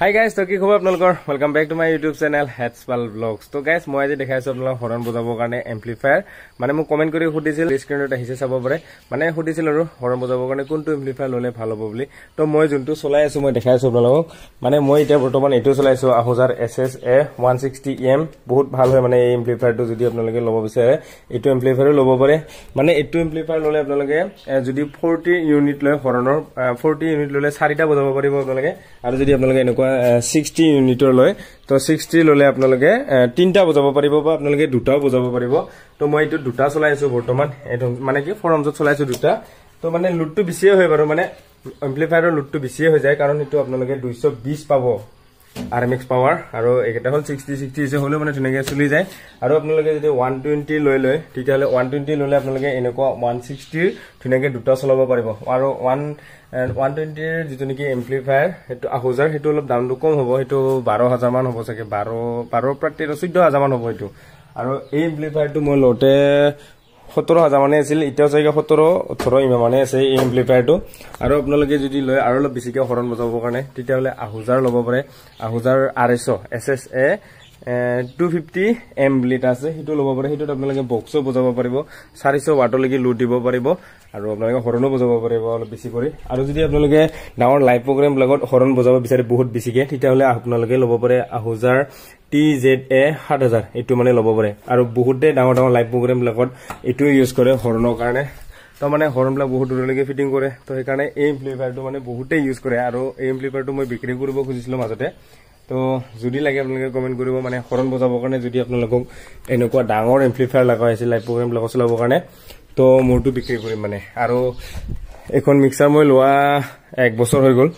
Hi guys, to ki khobar apnalokor welcome back to my YouTube channel Hatspal Vlogs. To guys, moi aji dekhai asu apnalok horon bojabo karone amplifier mane mo comment kori hudisil screen ta hise sabo pare mane hudisil aru horon bojabo karone kuntu amplifier lole bhalo hobo boli to moi juntu solai asu moi dekhai asu apnalok mane moi eta bortoman etu solai asu Ahuzar SSA 160M bahut bhal hoy mane ei amplifier to jodi apnaloke lobo bisare etu amplifier lobo pare mane etu amplifier lole apnaloke jodi 40 unit loy horonor 40 unit lole 4 ta bojabo paribo apnaloke aru jodi apnaloke enko 60 ইউনিটৰ লয় তো 60 ললে আপোনালোকে তিনটা বজাব পাৰিব বা আপোনালোকে দুটাও বজাব পাৰিব তো মই এটো দুটা চলাই আছো বৰ্তমান এটো মানে কি ফৰমজত চলাইছো দুটা তো মানে লুটটো বেছিয়ে হয় বাৰু মানে এম্প্লিফায়াৰৰ লুটটো বেছিয়ে হৈ যায় কাৰণ এটো আপোনালোকে 220 পাব RMX পাৱাৰ আৰু এটা হল 60 ইছে হলে মানে ধুনীয়াকৈ চলি যায় আৰু আপোনালোকে যদি 120 লৈ লয় ঠিক হলে 120 ললে আপোনালোকে এনেকুৱা 160 ধুনীয়াকৈ দুটা চলাব পাৰিব আৰু 120 এর যেটো নেকি এম্প্লিফায়ার হেতু Ahuzar হেতু অলপ দামটো কম হ'ব হেতু 12000 মান হ'ব চাগে 12 প্ৰায় 14000 মান হ'ব হেতু আৰু এই এম্প্লিফায়ারটো মই লতে 17000 মানে আছিল ইটাও চাগে 17 18 ইমা মানে আছে এই এম্প্লিফায়ারটো আৰু আপোনালোকে যদি লয় আৰু অলপ বেছিকৈ হৰণ বজাবৰ কাৰণে তেতিয়া হলে Ahuzar ল'ব পাৰে Ahuzar RSO SSA 250M বুলি আছে হেতু ল'ব পাৰে হেতু আপোনালোকে বক্সও বজাব পাৰিব 400 ওয়াট লৈকে লোড দিব পাৰিব আৰু আপোনালোকে হৰণো বজাব পাৰিব অলপ বেছি কৰি আৰু যদি আপোনালোকে ডাঙৰ লাইভ প্ৰগ্ৰাম লগত হৰণ বজাব বিচাৰে বহুত বেছিকে তেতিয়া হলে আপোনালোকে ল'ব পাৰে Ahuzar TZA 7000 এটো মানে ল'ব পাৰে আৰু বহুতে ডাঙৰ লাইভ প্ৰগ্ৰাম লগত এটো ইউজ কৰে হৰণৰ কাৰণে তো মানে হৰণবলা বহুত দূৰলৈকে ফিটিং কৰে তো এই কাৰণে এই এম্প্লিফায়াৰটো মানে বহুতে ইউজ কৰে আৰু এই এম্প্লিফায়াৰটো মই বিক্ৰী কৰিব খুজিছিলো মাজতে তো যদি লাগে আপোনালোকে কমেন্ট কৰিব মানে হৰণ বজাবৰ কাৰণে যদি আপোনালোকক এনেকুৱা ডাঙৰ এম্প্লিফায়াৰ লাগা আছে লাইভ প্ৰগ্ৰাম লগত চলাবৰ কাৰণে তো মোৰটো বিক্ৰী কৰিম মানে আৰু এখন মিক্সাৰ মই লোৱা 1 বছৰ হৈ গল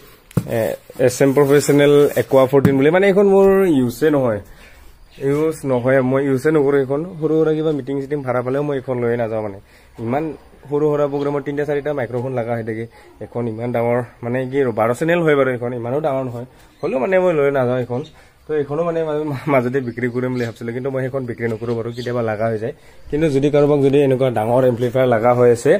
SM Professional Aqua 14 বুলি মানে এখন মোৰ ইউজে নহয় মই ইউজে নকৰো এখন সৰু সৰু কিবা মিটিং সিটিং ভাড়া পালেও মই এখন লৈ নাযাও মানে ইমান সৰু সৰু প্ৰগ্ৰামৰ 3-4টা মাইক্ৰোফোন লাগা হৈ থাকে এখন ইমান ডাঙৰ মানে কি 12 চেনেল হয় বাৰু এখন ইমানো ডাঙৰ নহয় হলো মানে মই লৈ নাযাও এখন তো এখনো মানে মাজতে বিক্ৰী কৰিম বুলি ভাবছিলো কিন্তু মই এখন বিক্ৰী নকৰো বাৰু কিবা লাগা হৈ যায় কিন্তু যদি কাৰোবাক যদি এনেকুৱা ডাঙৰ এম্প্লিফায়াৰ লাগা হৈ আছে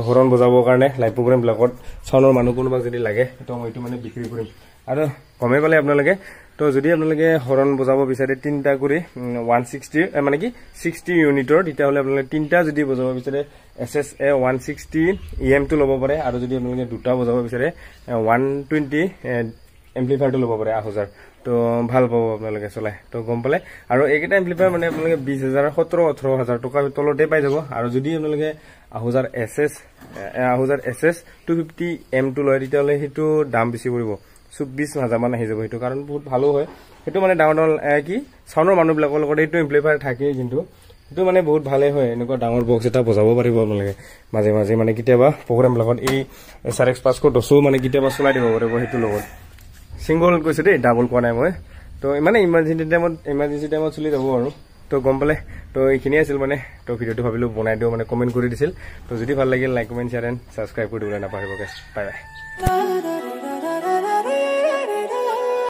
হৰণ বজাবৰ কাৰণে লাইভ প্ৰগ্ৰাম ব্লকত চাউনৰ মানুহ কোনোবাক যদি লাগে তো মই এটো মানে বিক্ৰী কৰিম আৰু কমে গলে আপোনালোকে তো যদি আপোনালোকে হৰণ বজাব বিচাৰে তিনটা কৰি 160 মানে কি 60 ইউনিটৰ তেতিয়া হলে আপোনালোকে তিনটা যদি বজাব বিচাৰে SSA 160 EM টো ল'ব পাৰে আৰু যদি আপোনালোকে দুটা বজাব বিচাৰে 120 এম্প্লিফায়াৰটো ল'ব পাৰে Ahuzar তো ভাল পাব আপোনালোকে চলাই তো গম পালে আৰু এইকেইটা এম্প্লিফায়াৰ মানে আপোনালোকে 20000 17-18000 টকা তলতে পাই যাব আৰু যদি আপোনালোকে Ahuzar SS 250M টো লয় তেতিয়া হলে হেতু দাম বেছি পৰিব 24000 মান আহি যাব হেতু কাৰণ বহুত ভালো হয় হেতু মানে ডাঙৰ কি সাউনৰ মানুহবিলাকৰ লগত এইটো এম্প্লিফায়াৰ থাকে কিন্তু হেতু মানে বহুত ভালে হয় এনেকুৱা ডাঙৰ বক্স এটা বজাব পাৰিব আপোনালোকে মাজে মাজে মানে কেতিয়াবা প্ৰগ্ৰাম লগত এই SRX 510 মানে কেতিয়াবা চলাই দিব পাৰিব হেতু লগত সিঙ্গল কৈছে দে ডাবল কোৱা নাই মই তো মানে ইমাৰ্জেন্সি টাইমত চলি যাব আৰু তো গম পালে তো এইখিনি আছিল মানে তো ভিডিওটো ভাবিলো বনাই দিও মানে কমেন্ট কৰি দিছিল তো যদি ভাল লাগিল like comment share and subscribe কৰি দিবলৈ নাপাহৰিব গাইস বাই বাই